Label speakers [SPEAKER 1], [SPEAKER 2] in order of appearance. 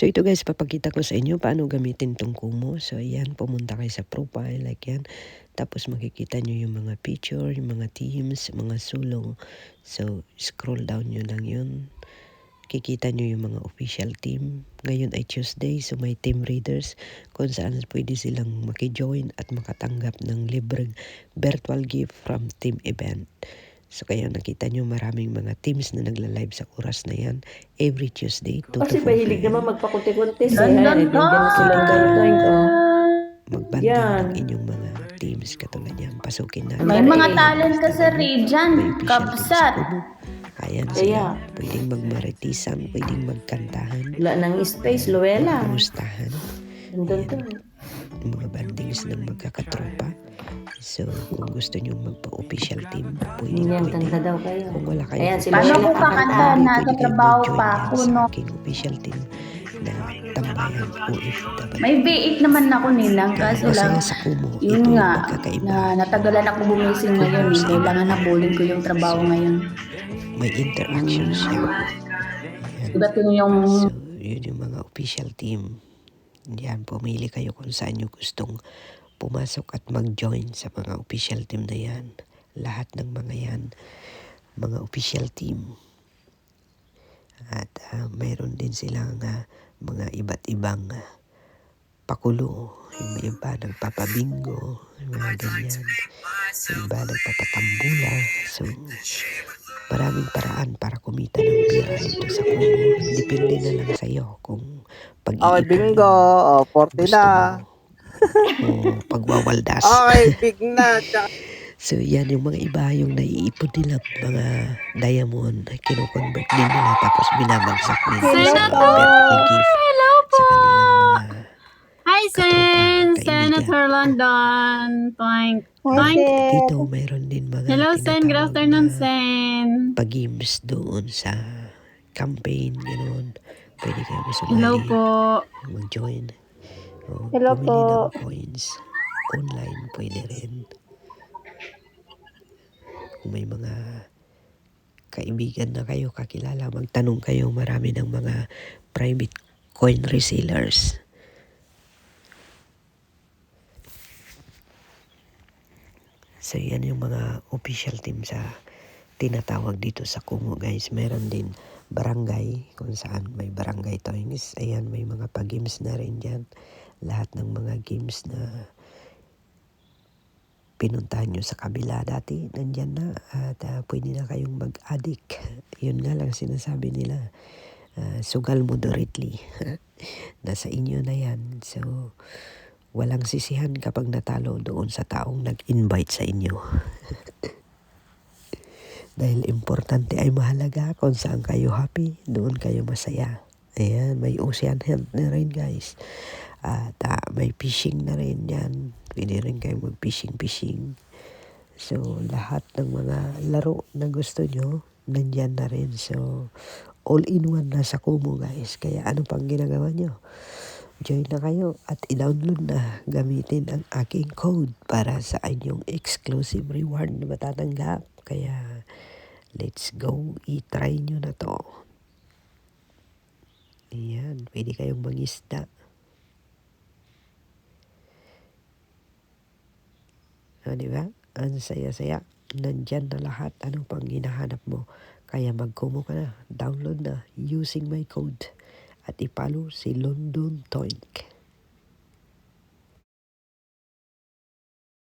[SPEAKER 1] So ito guys, papakita ko sa inyo paano gamitin tong Kumu. So ayan, pumunta kayo sa profile like yan. Tapos makikita nyo yung mga picture, yung mga teams, mga sulong. So scroll down nyo lang yun. Kikita nyo yung mga official team. Ngayon ay Tuesday, so may team readers kung saan pwede silang makijoin at makatanggap ng libreng virtual gift from team event. So kaya nakita nyo maraming mga teams na nagla-live sa oras na yan every Tuesday, 2 to 4
[SPEAKER 2] Kasi mahilig
[SPEAKER 1] p.m.
[SPEAKER 2] naman magpakunti-kunti
[SPEAKER 1] So,
[SPEAKER 2] siya. Nandiyan na silang garutoin ko.
[SPEAKER 1] magbanding
[SPEAKER 2] Yan.
[SPEAKER 1] ng inyong mga teams katulad yan. Pasukin natin.
[SPEAKER 3] May mga talent ka sa region,
[SPEAKER 1] May official team sa
[SPEAKER 3] kabsat.
[SPEAKER 1] Kumu. Ayan
[SPEAKER 2] Kaya.
[SPEAKER 1] sila. Pwedeng magmaritisan, pwedeng magkantahan,
[SPEAKER 2] Wala nang space, Luella.
[SPEAKER 1] magkumustahan.
[SPEAKER 2] Nandun to.
[SPEAKER 1] Mga bandings ng magkakatropa. So, kung gusto nyo magpa-official team,
[SPEAKER 2] Yan,
[SPEAKER 1] pwede.
[SPEAKER 2] kanta daw kayo.
[SPEAKER 1] Kung wala kayo
[SPEAKER 2] Ayan, sila
[SPEAKER 3] Paano
[SPEAKER 2] sila
[SPEAKER 3] ko kakanta
[SPEAKER 2] kakanta.
[SPEAKER 3] na sa trabaho pa ako,
[SPEAKER 1] sa
[SPEAKER 3] no?
[SPEAKER 1] aking official team na Tambayan OFW.
[SPEAKER 3] May B8 naman ako nilang, kaso lang,
[SPEAKER 1] Masaya sa Kumu, ito
[SPEAKER 3] yun
[SPEAKER 1] yung
[SPEAKER 3] nga,
[SPEAKER 1] pagkakaiba.
[SPEAKER 3] na natagalan ako bumising ngayon, eh. Kailangan nabulin ko yung trabaho ngayon.
[SPEAKER 1] May interaction siya.
[SPEAKER 3] Ibatin yung...
[SPEAKER 1] So, yun yung mga official team. Yan, pumili kayo kung saan nyo gustong pumasok at mag-join sa mga official team na yan. Lahat ng mga yan, mga official team. At mayroon din silang mga iba't ibang pakulo. Yung iba nagpapabingo, yung mga ganyan. Yung iba nagpapatambula. So, maraming paraan para kumita ng pera dito sa Kumu. Depende na lang sa'yo kung pag-iipon
[SPEAKER 4] bingo. 40
[SPEAKER 1] gusto
[SPEAKER 4] na.
[SPEAKER 1] mo o pagwawaldas.
[SPEAKER 4] big na.
[SPEAKER 1] So yan yung mga iba yung naiipon nila mga diamond, kino-convert din nila tapos binabagsak din sa virtual gift sa kanilang mga
[SPEAKER 5] Hi, Sen!
[SPEAKER 1] katropa,
[SPEAKER 5] Senator
[SPEAKER 1] kaibigan.
[SPEAKER 5] London. Toink. Toink.
[SPEAKER 1] Dito mayroon din mga
[SPEAKER 5] Hello, Sen. Good
[SPEAKER 1] tinatawag
[SPEAKER 5] afternoon,
[SPEAKER 1] na
[SPEAKER 5] Sen.
[SPEAKER 1] pag-games doon sa campaign, gano'n. Pwede kayo
[SPEAKER 5] Hello
[SPEAKER 1] sumali,
[SPEAKER 5] po.
[SPEAKER 1] mag-join. O,
[SPEAKER 3] Hello
[SPEAKER 1] pumili
[SPEAKER 3] po.
[SPEAKER 1] ng coins. Online pwede rin. Kung may mga kaibigan na kayo, kakilala, magtanong kayo, marami ng mga private coin resellers. So yan yung mga official team sa tinatawag dito sa Kumu guys. Meron din barangay kung saan may barangay toys. Ayan, may mga pag-games na rin dyan. Lahat ng mga games na pinuntahan nyo sa kabila dati, nandyan na. At pwede na kayong mag-addict. Yun nga lang sinasabi nila. Sugal moderately. Nasa inyo na yan. So, walang sisihan kapag natalo doon sa taong nag-invite sa inyo. Dahil importante ay mahalaga kung saan kayo happy, doon kayo masaya. Ayan, may ocean hunt na rin guys. At may fishing na rin yan. Pwede rin kayo mag-fishing. So, lahat ng mga laro na gusto nyo, nandyan na rin. So, all-in-one na sa Kumu guys. Kaya ano pang ginagawa nyo? Join na kayo at i-download na. Gamitin ang aking code para sa inyong exclusive reward na matatanggap. Kaya, let's go. I-try nyo na to. Ayan, pwede kayong mag-isda. Diba? Ang saya-saya. Nandyan na lahat. Ano pang hinahanap mo? Kaya mag-Kumu ka na. Download na using my code. At i-follow si London Toink.